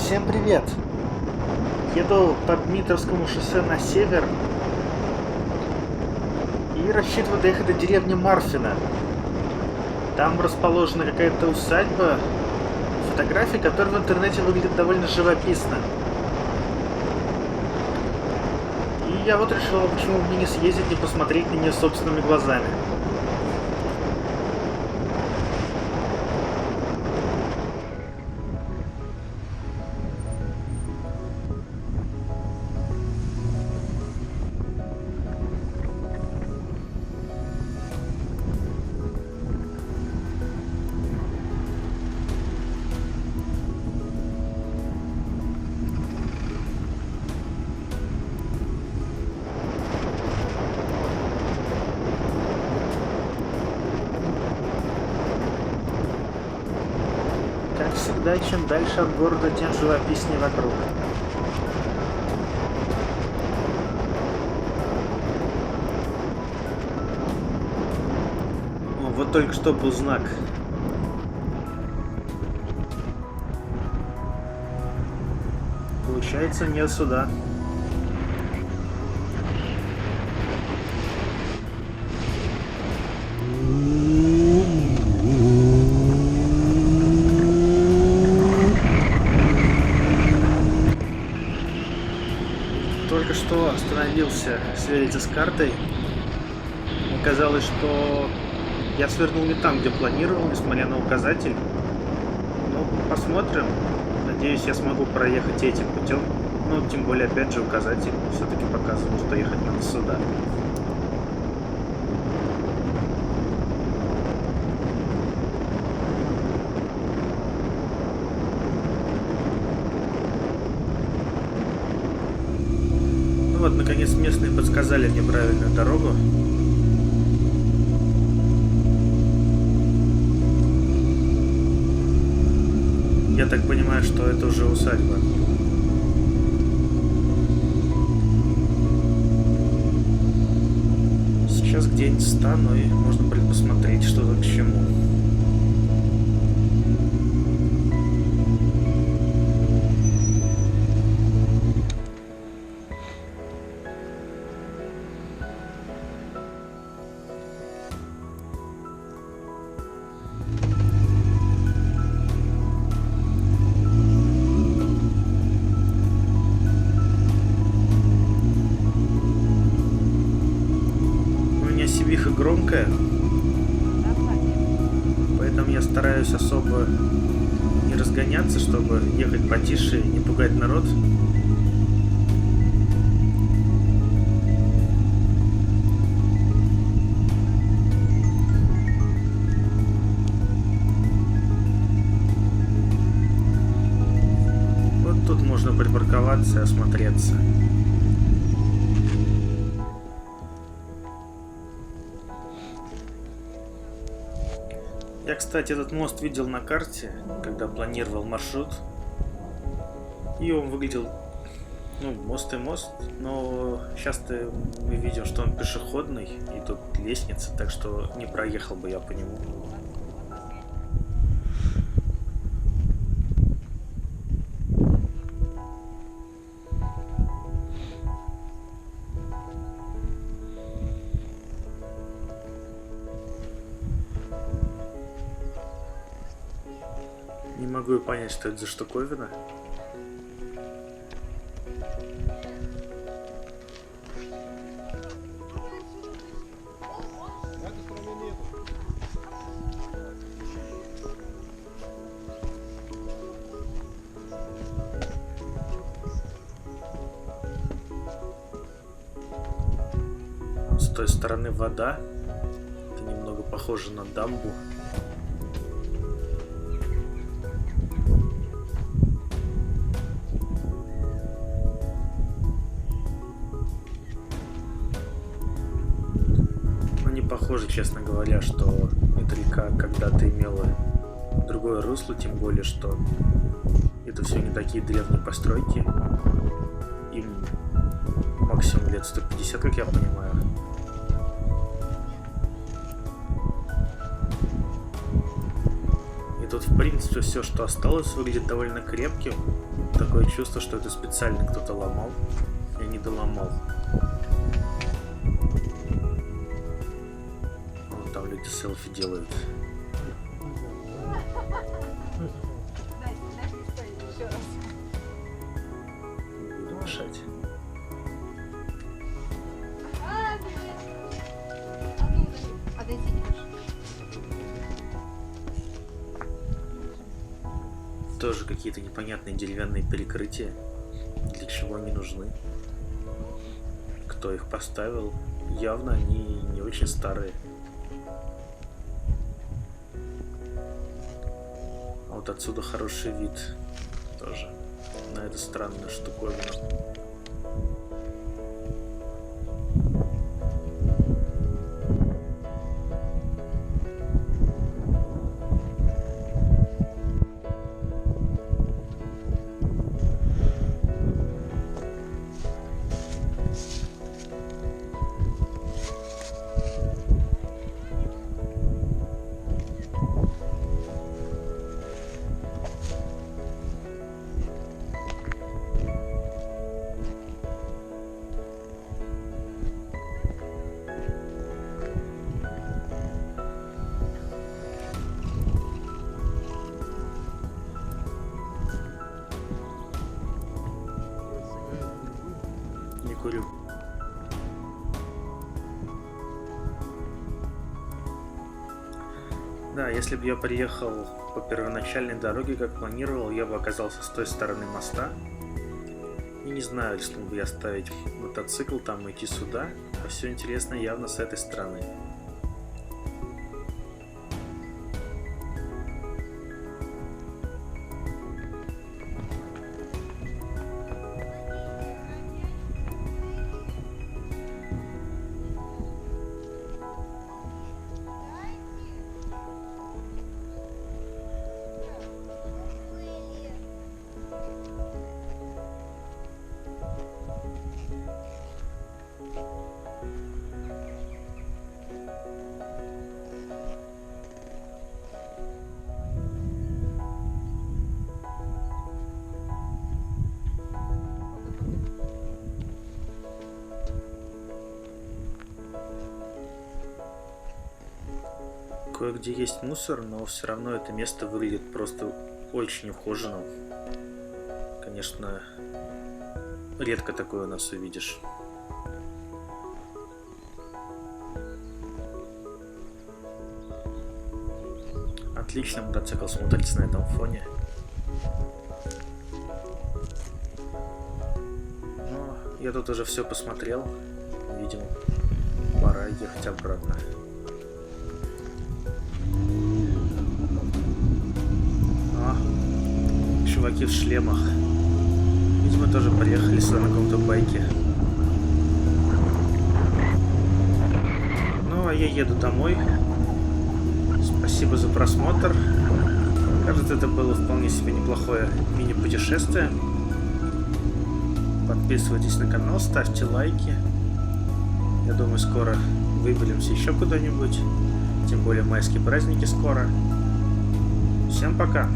Всем привет! Еду по Дмитровскому шоссе на север и рассчитываю доехать до деревни Марфино. Там расположена какая-то усадьба, фотографии, которая в интернете выглядит довольно живописно. И я вот решил, почему мне не съездить, не посмотреть на нее собственными глазами. Как всегда, чем дальше от города, тем живописнее вокруг. О, вот только что был знак. Получается, не сюда. Только что остановился свериться с картой. Оказалось, что я свернул не там, где планировал, несмотря на указатель. Ну, посмотрим. Надеюсь, я смогу проехать этим путем. Ну, тем более, опять же, указатель все-таки показывал, что ехать надо сюда. Ну вот, наконец, местные подсказали мне правильную дорогу. Я так понимаю, что это уже усадьба. Сейчас где-нибудь стану и можно будет посмотреть, что тут к чему. Сивиха громкая, поэтому я стараюсь особо не разгоняться, чтобы ехать потише и не пугать народ. Вот тут можно припарковаться и осмотреться. Я, кстати, этот мост видел на карте, когда планировал маршрут. И он выглядел, ну, мост и мост, но сейчас-то мы видим, что он пешеходный, и тут лестница, так что не проехал бы я по нему. Не могу понять, что это за штуковина. С той стороны вода. Это немного похоже на дамбу. Похоже, честно говоря, что эта река когда-то имела другое русло, тем более, что это все не такие древние постройки. Им максимум лет 150, как я понимаю. И тут Тут, в принципе, все, что осталось, выглядит довольно крепким. Такое чувство, что это специально кто-то ломал и не доломал. Вон там люди селфи делают. Буду мешать. Тоже какие-то непонятные деревянные перекрытия. Для чего они нужны? Кто их поставил? Явно они не очень старые. А вот отсюда хороший вид тоже на эту странную штуковину. Не курю. Да, если бы я приехал по первоначальной дороге, как планировал, я бы оказался с той стороны моста. И не знаю, стал бы я ставить мотоцикл там и идти сюда, а все интересно явно с этой стороны. Кое-где есть мусор, но все равно это место выглядит просто очень ухоженным. Конечно, редко такое у нас увидишь. Отлично мотоцикл смотрится на этом фоне. Но я тут уже все посмотрел. Видимо, пора ехать обратно. Чуваки в шлемах. Видимо, тоже приехали сюда на каком-то байке. Ну, а я еду домой. Спасибо за просмотр. Кажется, это было вполне себе неплохое мини-путешествие. Подписывайтесь на канал, ставьте лайки. Я думаю, скоро выберемся еще куда-нибудь. Тем более майские праздники скоро. Всем пока!